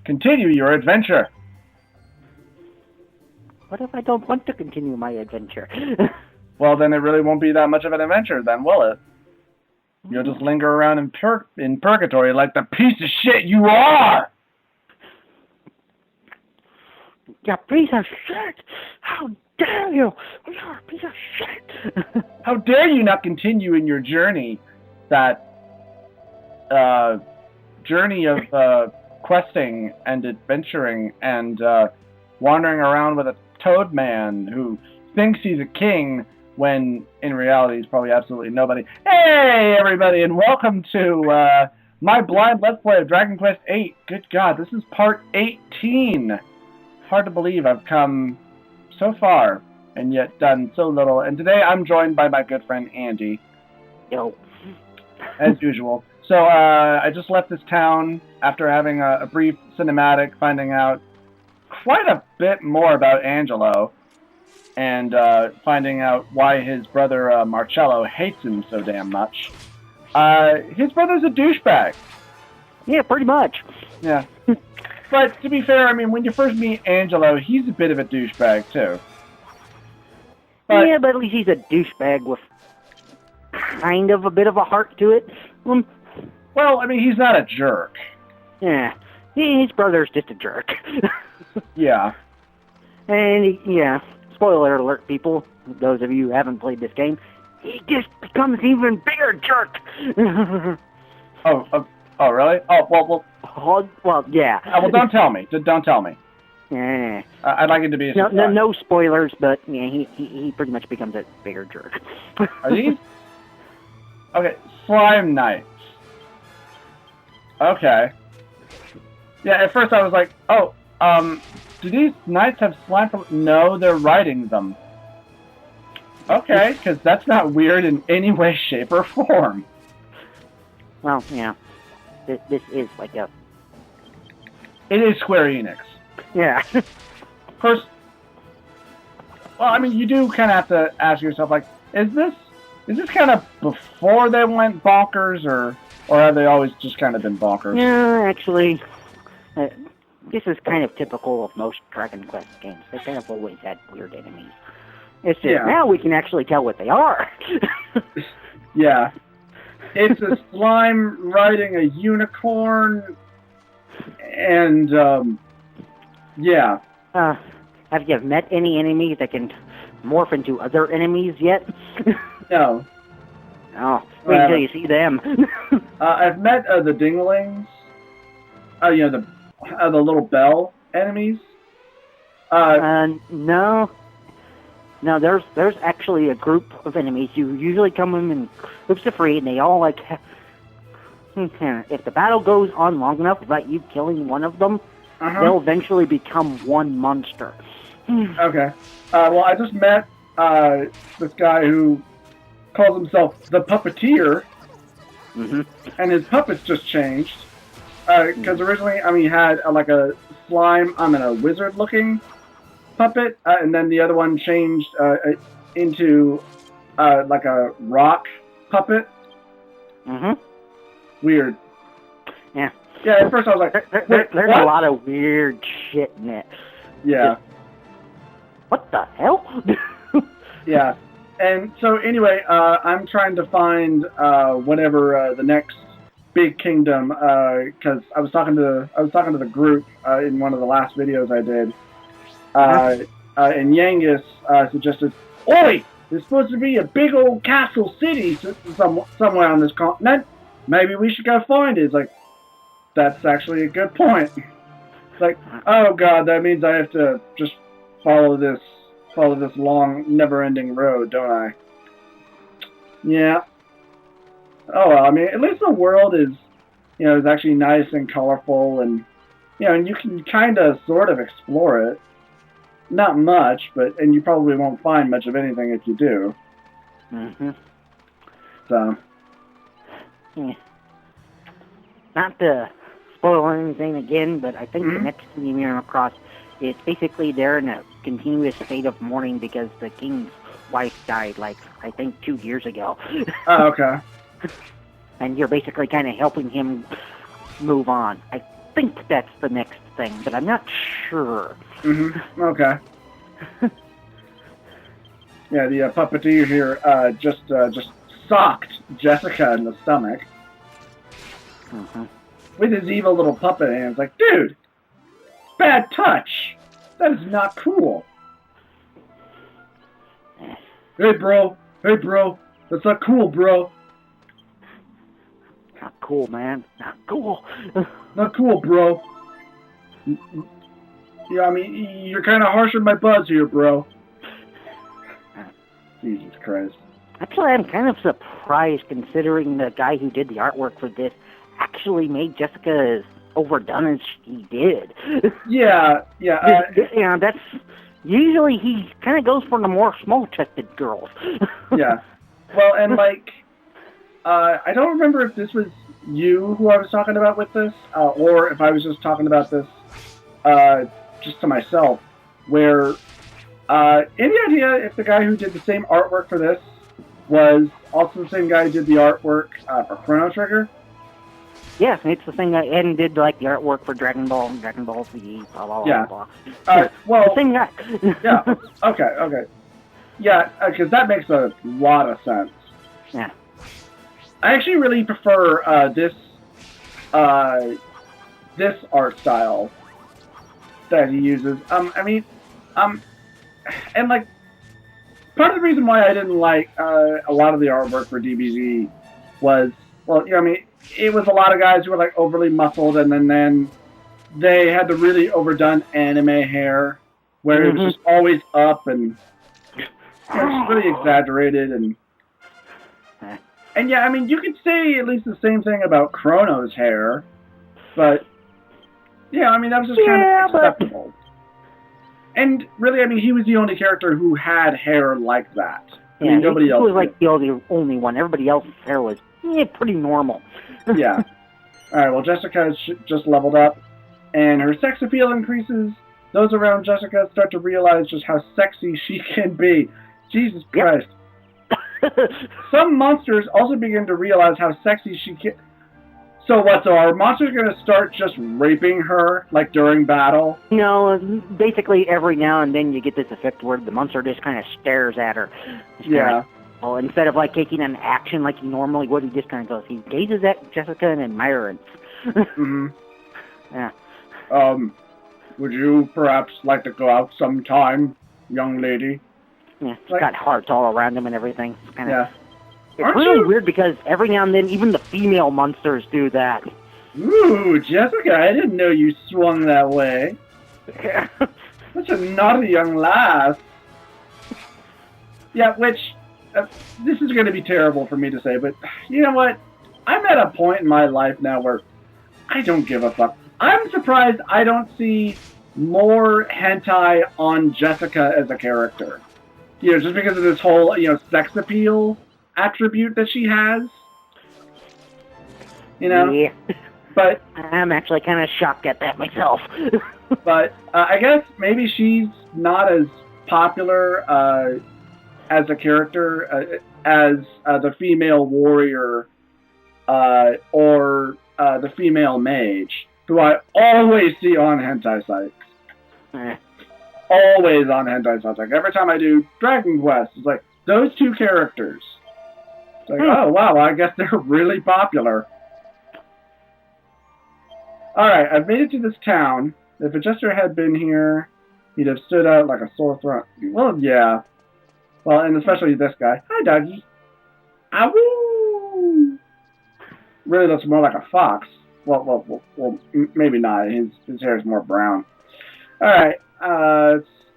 continue your adventure. What if I don't want to continue my adventure? Well, then it really won't be that much of an adventure, then, will it? You'll just linger around in purgatory like the piece of shit you are! You piece of shit! How dare you! You're a piece of shit! How dare you not continue in your journey, that journey of questing and adventuring and wandering around with a toad man who thinks he's a king when in reality he's probably absolutely nobody. Hey everybody, and welcome to my blind let's play of Dragon Quest VIII. Good God, this is part 18. Hard to believe I've come so far and yet done so little. And today I'm joined by my good friend Andy. Yo. As usual. So I just left this town after having a brief cinematic, finding out quite a bit more about Angelo, and finding out why his brother Marcello hates him so damn much. His brother's a douchebag. Yeah, pretty much. Yeah. But to be fair, I mean, when you first meet Angelo, he's a bit of a douchebag too. But at least he's a douchebag with kind of a bit of a heart to it. Well, I mean, he's not a jerk. Yeah. His brother's just a jerk. Yeah. And, spoiler alert, people, those of you who haven't played this game, he just becomes an even bigger jerk. Oh, really? Oh, well, yeah. Well, don't tell me. Don't tell me. Yeah. I'd like it to be a surprise. No spoilers, but yeah, he pretty much becomes a bigger jerk. Are these? Okay, Slime Knights. Okay. Yeah, at first I was like, do these knights have slime from... No, they're riding them. Okay, because that's not weird in any way, shape, or form. Well, yeah. This is like a... It is Square Enix. Yeah. Of course... Well, I mean, you do kind of have to ask yourself, like, is this kind of before they went bonkers, or have they always just kind of been bonkers? Yeah, actually... this is kind of typical of most Dragon Quest games. They kind of always had weird enemies. It's just now we can actually tell what they are. Yeah. It's a slime riding a unicorn, and, yeah. Have you met any enemies that can morph into other enemies yet? No. Oh, wait until you see them. I've met the dinglings. The little bell enemies. No. No, there's actually a group of enemies. You usually come in groups of 3, and they all like. If the battle goes on long enough without you killing one of them, they'll eventually become one monster. Okay. Well, I just met this guy who calls himself the Puppeteer, and his puppets just changed. Because originally, he had like a slime, a wizard-looking puppet, and then the other one changed into like a rock puppet. Weird. Yeah. Yeah, at first I was like, there's a lot of weird shit in it. Yeah. What the hell? Yeah. And so anyway, I'm trying to find whatever the next big kingdom, because I was talking to the group in one of the last videos I did, and Yangus suggested, "Oi, there's supposed to be a big old castle city somewhere on this continent. Maybe we should go find it." It's like, that's actually a good point. It's like, oh god, that means I have to just follow this long, never-ending road, don't I? Yeah. Oh well, at least the world is, is actually nice and colorful, and and you can kind of sort of explore it. Not much, and you probably won't find much of anything if you do. So. Yeah. Not to spoil anything again, but I think the next thing you run across is basically they're in a continuous state of mourning because the king's wife died, I think 2 years ago. Oh, okay. And you're basically kind of helping him move on. think that's the next thing, but I'm not sure. Okay. Yeah, the puppeteer here just socked Jessica in the stomach with his evil little puppet hands. Like, dude, bad touch. That is not cool. Hey, bro. That's not cool, bro. Not cool, man. Not cool. Not cool, bro. Yeah, I mean, you're kind of harsh on my buzz here, bro. Jesus Christ. Actually, I'm kind of surprised considering the guy who did the artwork for this actually made Jessica as overdone as he did. Yeah. That's... Usually he kind of goes for the more small-chested girls. Yeah. Well, and like... I don't remember if this was you who I was talking about with this, or if I was just talking about this just to myself, where any idea if the guy who did the same artwork for this was also the same guy who did the artwork for Chrono Trigger? Yeah, it's the thing that Ed did, like, the artwork for Dragon Ball and Dragon Ball Z, blah, blah, yeah. blah, blah. Well, the same guy. Yeah, okay. Yeah, because that makes a lot of sense. Yeah. I actually really prefer this art style that he uses. And like, part of the reason why I didn't like a lot of the artwork for DBZ was, well, it was a lot of guys who were like overly muscled, and then they had the really overdone anime hair, where it was just always up and just really exaggerated and yeah, I mean, you could say at least the same thing about Chrono's hair, but yeah, I mean, that was just kind of acceptable. And really, I mean, he was the only character who had hair like that. I mean, nobody else. He was like the only one. Everybody else's hair was pretty normal. Yeah. All right. Well, Jessica has just leveled up, and her sex appeal increases. Those around Jessica start to realize just how sexy she can be. Jesus Christ. Some monsters also begin to realize how sexy she can. So what? So are monsters going to start just raping her, like, during battle? No, basically every now and then you get this effect where the monster just kind of stares at her. Yeah. Well, instead of, like, taking an action like he normally would, he just kind of goes, he gazes at Jessica in admirance. Yeah. Would you perhaps like to go out sometime, young lady? Yeah, it's got hearts all around him and everything. It's kind of... Yeah. It's really weird because every now and then even the female monsters do that. Ooh, Jessica, I didn't know you swung that way. Such a naughty young lass. Yeah, which, this is going to be terrible for me to say, but you know what? I'm at a point in my life now where I don't give a fuck. I'm surprised I don't see more hentai on Jessica as a character. You know, just because of this whole, sex appeal attribute that she has. Yeah. But I'm actually kind of shocked at that myself. But I guess maybe she's not as popular as a character as the female warrior or the female mage, who I always see on hentai sites. Always on hentai sites. Like, every time I do Dragon Quest, it's like, those two characters. It's like, oh, wow, I guess they're really popular. Alright, I've made it to this town. If a jester had been here, he'd have stood out like a sore throat. Well, yeah. Well, and especially this guy. Hi, doggy. Awoo! Really looks more like a fox. Well, maybe not. His hair is more brown. Alright,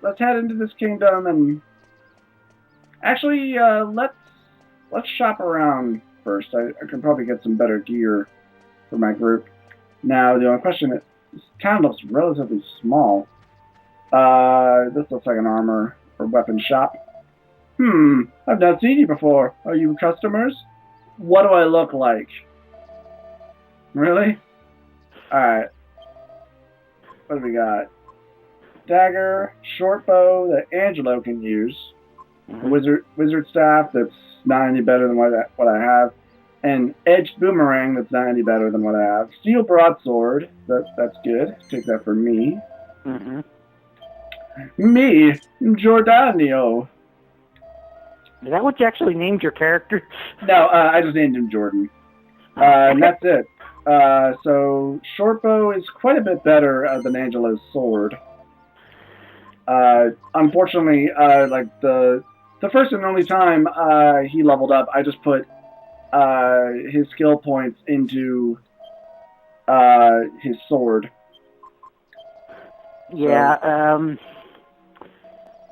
let's head into this kingdom and... Actually, let's shop around first. I can probably get some better gear for my group. Now, the only question is, this town looks relatively small. This looks like an armor or weapon shop. I've not seen you before. Are you customers? What do I look like? Really? Alright. What do we got? Dagger, short bow that Angelo can use. A wizard staff that's not any better than what I have. An edged boomerang that's not any better than what I have. Steel broadsword. That's good. Take that for me. Mm-hmm. Me, Giordano. Is that what you actually named your character? No, I just named him Jordan. And that's it. So Shortbow is quite a bit better than Angela's sword. Unfortunately, like the first and only time he leveled up, I just put his skill points into his sword. Yeah,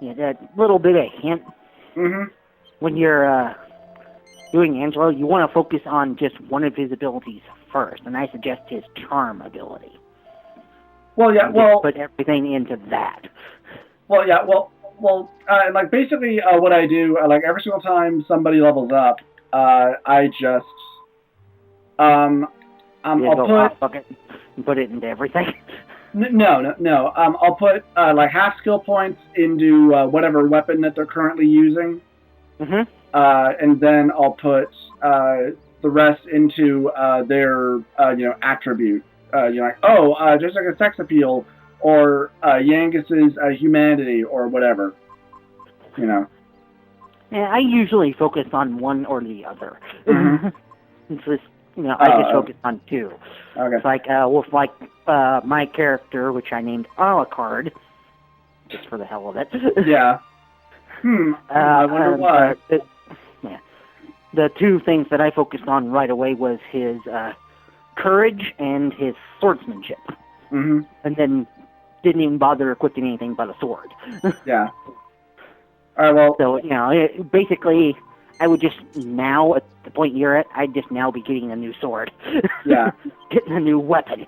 yeah, that little bit of hint. Mm-hmm. When you're doing Angelo, you want to focus on just one of his abilities first, and I suggest his charm ability. Well, yeah, well... Put everything into that. Well, yeah, like, basically, what I do, like, every single time somebody levels up, I just, I'll put it into everything? No. I'll put, like, half skill points into whatever weapon that they're currently using. Mm-hmm. And then I'll put the rest into their, attribute. Just like a sex appeal, or Yangus's humanity, or whatever. Yeah, I usually focus on one or the other. Mm-hmm. It's just, I just focus on two. Okay. It's like, with my character, which I named Alucard, just for the hell of it. Yeah. I wonder why. The two things that I focused on right away was his courage and his swordsmanship. Mm-hmm. And then didn't even bother equipping anything but a sword. Yeah. All right, well... So, basically, I would just now, at the point you're at, I'd just now be getting a new sword. Yeah. Getting a new weapon.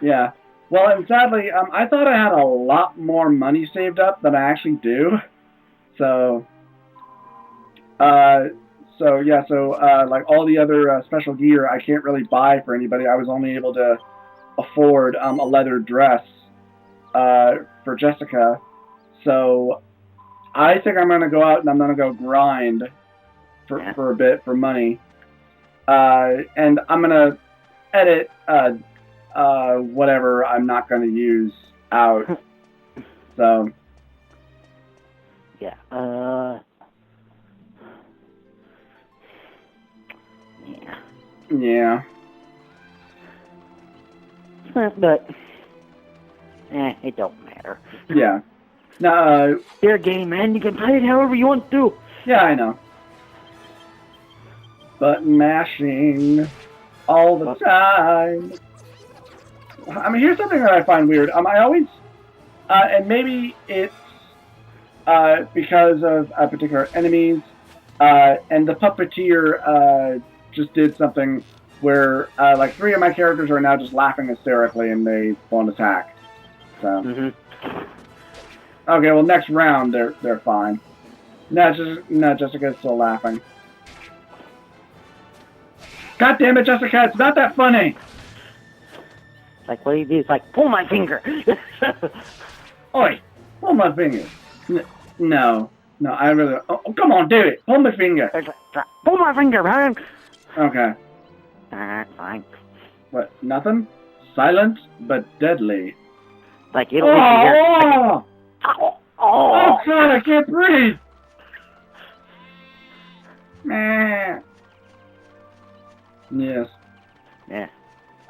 Yeah. Well, and sadly, I thought I had a lot more money saved up than I actually do. So, like all the other special gear, I can't really buy for anybody. I was only able to afford a leather dress for Jessica. So, I think I'm going to go out and I'm going to go grind for a bit for money. And I'm going to edit whatever I'm not going to use out. So... Yeah. Yeah. But, it don't matter. Yeah. No. Your game, man. You can play it however you want to. Yeah, I know. Button mashing all the time. I mean, here's something that I find weird. I always, and maybe it's because of particular enemies, and the puppeteer just did something where like 3 of my characters are now just laughing hysterically and they won't attack. So okay, well next round they're fine. No, Jessica's still laughing. God damn it, Jessica! It's not that funny. Like what do you do? It's like pull my finger. Oi, pull my finger. No, I really... Oh, come on, do it. Pull my finger. Pull my finger, man. Okay. Alright, fine. What, nothing? Silent, but deadly. Like, it'll hit you here. Oh, God, I can't breathe. Meh. Yes. Yeah.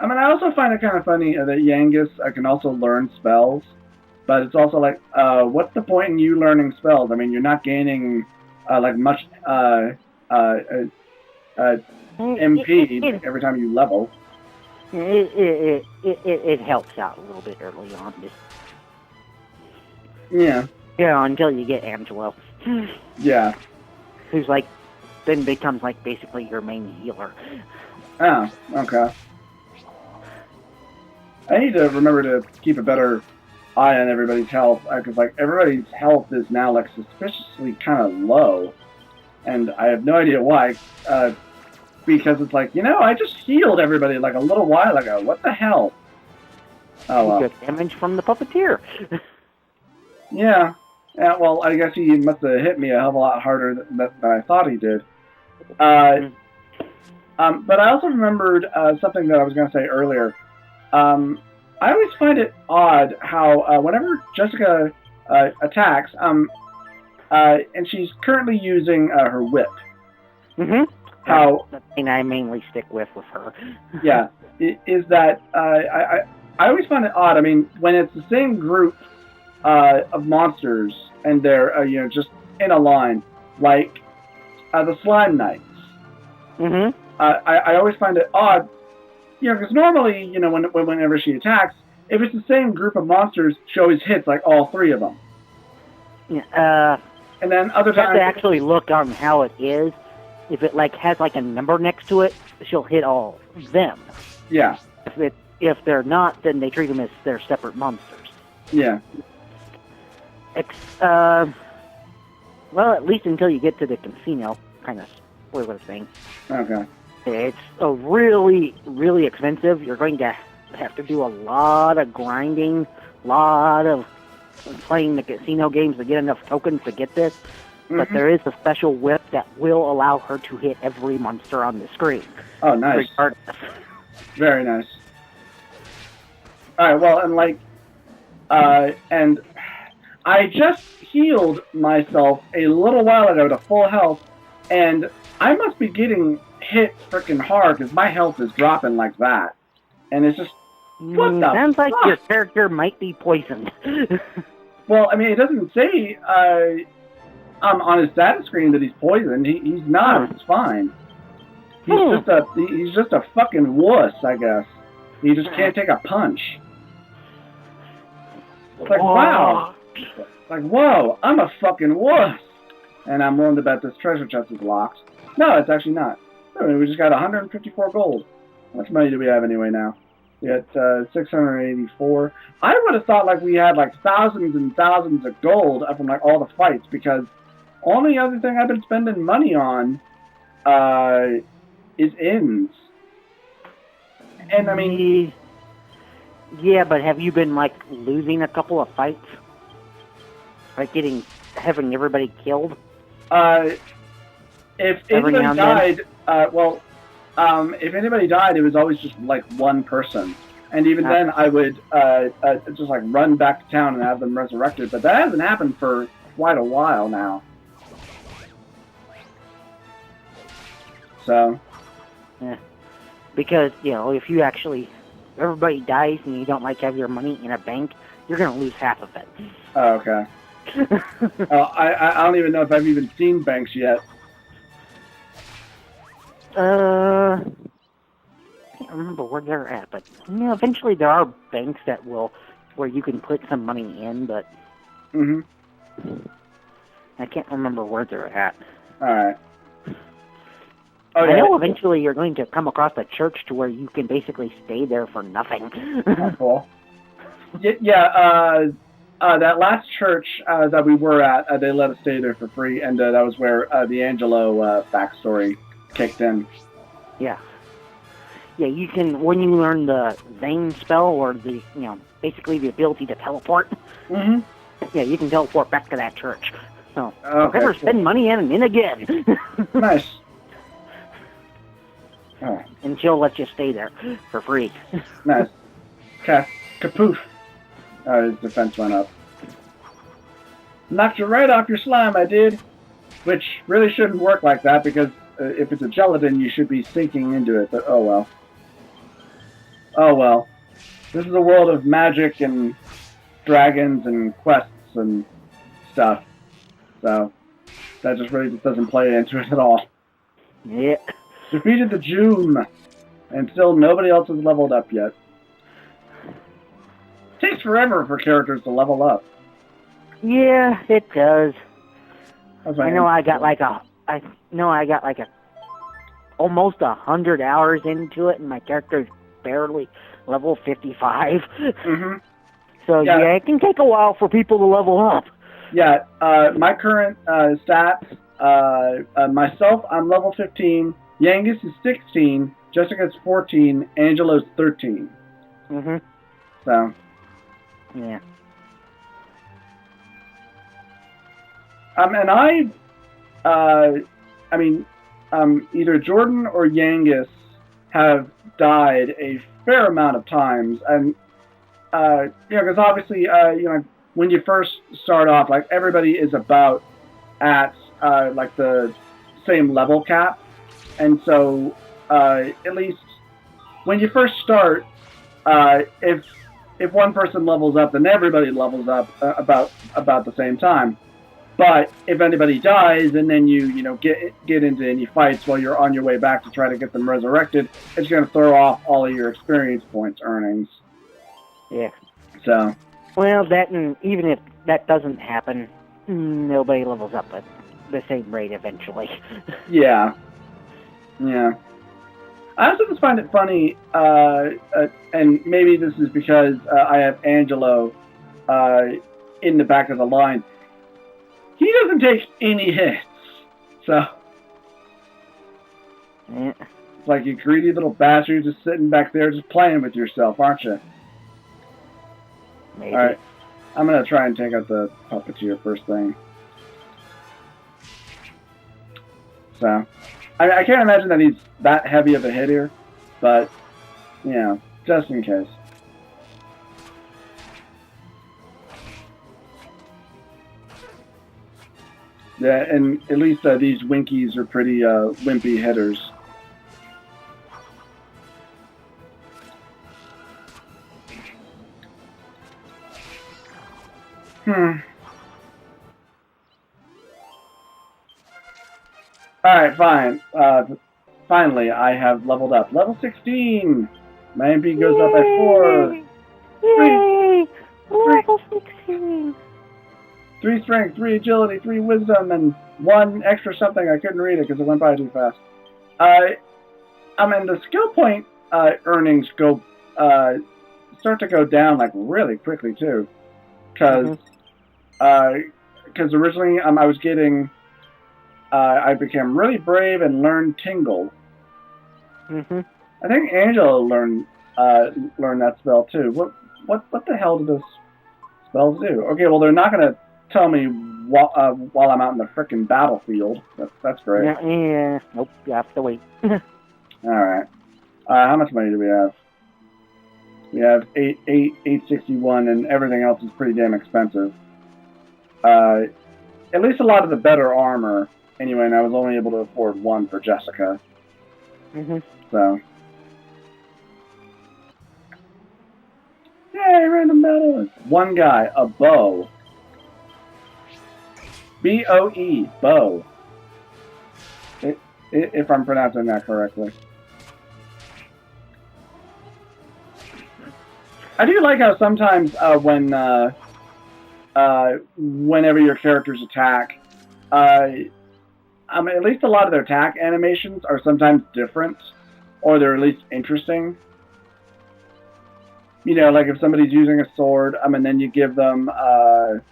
I mean, I also find it kind of funny that Yangus can also learn spells. But it's also like, what's the point in you learning spells? I mean, you're not gaining, like, much, MP every time you level. It helps out a little bit early on. Yeah. Yeah, until you get Angelo. Yeah. Who's, like, then becomes, like, basically your main healer. Oh, okay. I need to remember to keep a better eye on everybody's health, because like everybody's health is now like suspiciously kind of low, and I have no idea why. Because it's like, I just healed everybody like a little while ago. What the hell? Oh well. You got damage from the puppeteer. Yeah. Well, I guess he must have hit me a hell of a lot harder than I thought he did. But I also remembered something that I was going to say earlier. Um, I always find it odd how whenever Jessica attacks, and she's currently using her whip. Mm-hmm. How That's the thing I mainly stick with her. yeah, is that I always find it odd. I mean, when it's the same group of monsters and they're just in a line, like the Slime Knights. Mm-hmm. I always find it odd, because normally, whenever she attacks, if it's the same group of monsters, she always hits like all three of them. And then other you have times, to actually look on how it is. If it has a number next to it, she'll hit all of them. yeah, If they're not, then they treat them as they're separate monsters. yeah. Well, at least until you get to the casino, kind of spoiler thing. Okay. It's really, really expensive. You're going to have to do a lot of grinding, lot of playing the casino games to get enough tokens to get this. Mm-hmm. But there is a special whip that will allow her to hit every monster on the screen. Oh, nice. Regardless. Very nice. All right. Well, and I just healed myself a little while ago to full health, and I must be getting hit freaking hard because my health is dropping like that, and it's just what the sounds like fuck? your character might be poisoned. Well, I mean, it doesn't say on his status screen that he's poisoned. He's not. It's fine. He's just a fucking wuss, I guess. He just can't take a punch. Like, wow. Like, whoa, I'm a fucking wuss. And I'm willing to bet this treasure chest is locked. No, it's actually not. I mean, we just got 154 gold. How much money do we have anyway now? We got 684. I would have thought we had thousands and thousands of gold from all the fights, because only other thing I've been spending money on is inns. And I mean, yeah, but have you been losing a couple of fights? Having everybody killed? If anybody died, if anybody died, it was always just one person. And even then, I would just run back to town and have them resurrected. But that hasn't happened for quite a while now. So. Yeah. Because, if you everybody dies and you don't have your money in a bank, you're going to lose half of it. Oh, okay. I don't even know if I've even seen banks yet. I can't remember where they're at, but eventually there are banks where you can put some money in, but I can't remember where they're at. All right. Oh, I know eventually you're going to come across a church to where you can basically stay there for nothing. Oh, cool. Yeah, that last church that we were at, they let us stay there for free, and that was where the Angelo backstory kicked in. Yeah. Yeah, you can, when you learn the Zane spell, or basically the ability to teleport, yeah, you can teleport back to that church. So, never spend money on it again. Nice. Oh. And she'll let you stay there for free. Nice. Kapoof. His defense went up. Knocked you right off your slime, I did. Which really shouldn't work like that, because if it's a gelatin, you should be sinking into it. But oh well. Oh well. This is a world of magic and dragons and quests and stuff. So that just really doesn't play into it at all. Yeah. Defeated the June, and still nobody else has leveled up yet. Takes forever for characters to level up. Yeah, it does. I know I got almost 100 hours into it, and my character is barely level 55. So yeah, it can take a while for people to level up. Yeah, my current stats, myself, I'm level 15. Yangus is 16. Jessica's 14. Angelo's 13. So. Yeah. And I mean, either Jordan or Yangus have died a fair amount of times, and because obviously, when you first start off, like everybody is about at like the same level cap, and so at least when you first start, if one person levels up, then everybody levels up about the same time. But if anybody dies and then you get into any fights while you're on your way back to try to get them resurrected, it's going to throw off all of your experience points earnings. Yeah. So. Well, that, and even if that doesn't happen, nobody levels up at the same rate eventually. Yeah. Yeah. I also just find it funny, and maybe this is because I have Angelo in the back of the line. He doesn't take any hits, so yeah. It's like you greedy little bastard just sitting back there just playing with yourself, aren't you? Maybe. All right, I'm gonna try and take out the puppeteer first thing. So, I can't imagine that he's that heavy of a hit here, but just in case. Yeah, and at least these Winkies are pretty wimpy hitters. Alright, fine. Finally, I have leveled up. Level 16! My MP goes up by 4. Yay! Level 16! 3 strength, 3 agility, 3 wisdom, and 1 extra something. I couldn't read it because it went by too fast. The skill point earnings go start to go down like really quickly too, because originally I was getting I became really brave and learned Tingle. I think Angela learned that spell too. What the hell does this spell do? Okay, well they're not gonna tell me while I'm out in the frickin' battlefield. That's great. Yeah. Nope. You have to wait. All right. How much money do we have? We have 861, and everything else is pretty damn expensive. At least a lot of the better armor. Anyway, and I was only able to afford 1 for Jessica. So. Yay, random battle. 1 guy, a bow. B-O-E, bow. If I'm pronouncing that correctly. I do like how sometimes whenever your characters attack, at least a lot of their attack animations are sometimes different, or they're at least interesting. Like if somebody's using a sword, and then you give them a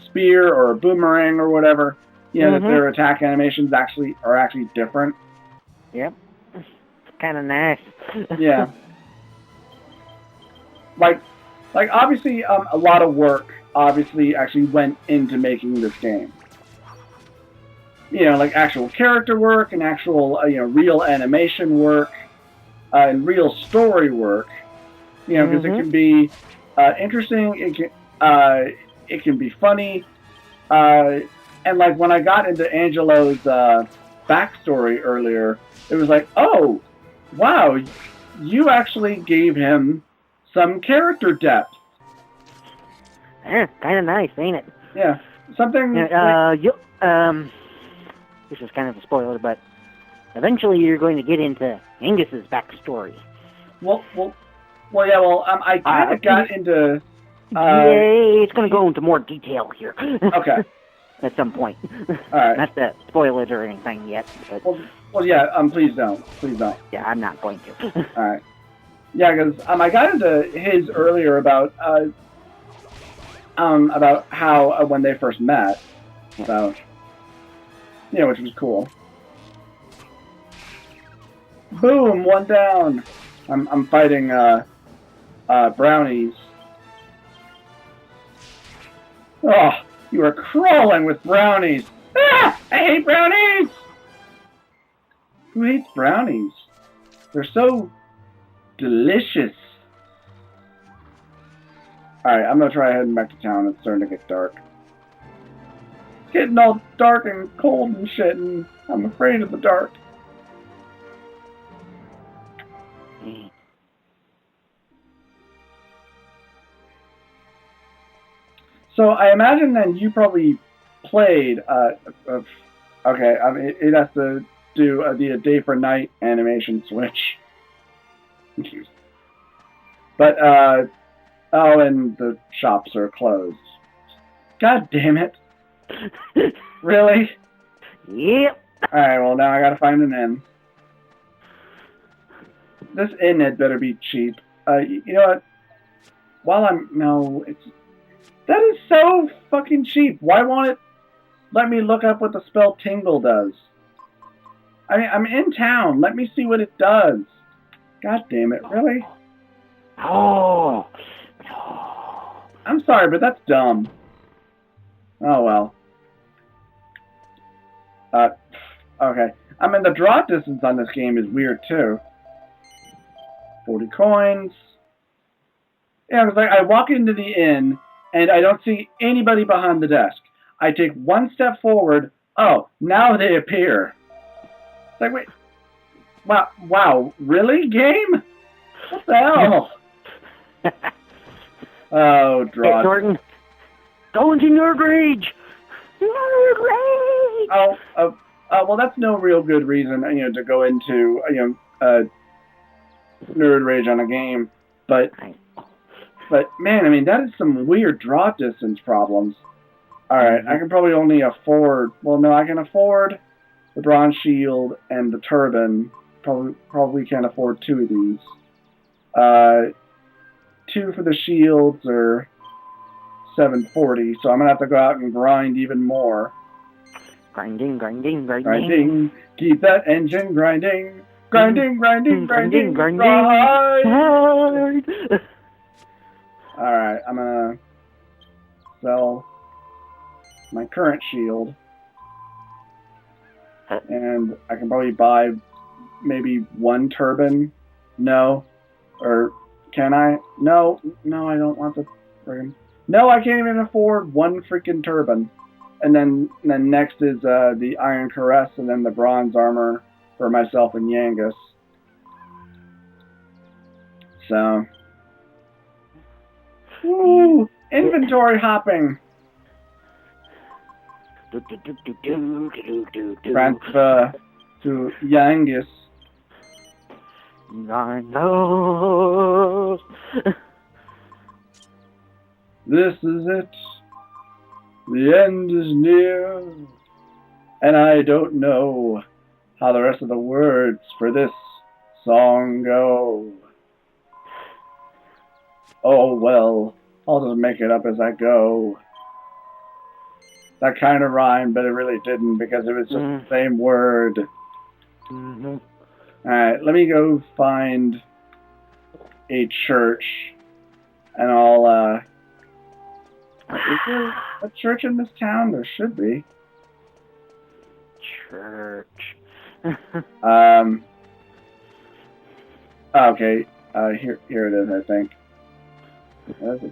spear or a boomerang or whatever, that their attack animations are actually different. Yep. It's kind of nice. Yeah. Like obviously, a lot of work actually went into making this game. Like actual character work and actual, real animation work, and real story work. Because it can be interesting. It can be funny. And like when I got into Angelo's backstory earlier, it was like, oh, wow, you actually gave him some character depth. Yeah, kind of nice, ain't it? Yeah, something. This is kind of a spoiler, but eventually you're going to get into Angus's backstory. I kind of got into. It's going to go into more detail here. Okay. At some point. All right. Not to spoil it or anything yet. But please don't. Please don't. Yeah, I'm not going to. All right. Yeah, because I got into his earlier about how when they first met, so which was cool. Boom, 1 down. I'm fighting brownies. Oh, you are crawling with brownies. Ah, I hate brownies. Who hates brownies? They're so delicious. Alright, I'm gonna try heading back to town. It's starting to get dark. It's getting all dark and cold and shit, and I'm afraid of the dark. So I imagine then you probably played, okay, I mean, it has to do the day for night animation switch. But, oh, and the shops are closed. God damn it. Really? Yep. Alright, well now I gotta find an inn. This inn had better be cheap. You know what? That is so fucking cheap. Why won't it let me look up what the spell tingle does? I mean, I'm in town. Let me see what it does. God damn it, really? Oh. I'm sorry, but that's dumb. Oh well. Okay. I mean, the draw distance on this game is weird too. 40 coins. Yeah, it's like I walk into the inn and I don't see anybody behind the desk. I take one step forward. Oh, now they appear. It's like, wait. Wow, really, game? What the hell? Oh, draw. Hey, Jordan, go into Nerd Rage. Nerd Rage. Well, that's no real good reason, to go into, Nerd Rage on a game. But man, I mean, that is some weird draw distance problems. Alright, I can probably only afford, well, no, I can afford the bronze shield and the turban. Probably can't afford two of these. 2 for the shields are 740, so I'm gonna have to go out and grind even more. Grinding. Keep that engine grinding. Grinding. Grind. Alright, I'm gonna sell my current shield. And I can probably buy maybe one turban. No. Or can I? No, I don't want the friggin'. No, I can't even afford one freaking turban. And then next is the Iron Caress and then the bronze armor for myself and Yangus. So. Woo! Inventory hopping! Transfer to Yangus. I know. This is it. The end is near. And I don't know how the rest of the words for this song go. Oh well, I'll just make it up as I go. That kind of rhymed, but it really didn't because it was just the same word. Mm-hmm. Alright, let me go find a church. And I'll, is there a church in this town? There should be. Church. Okay, here it is, I think. That's a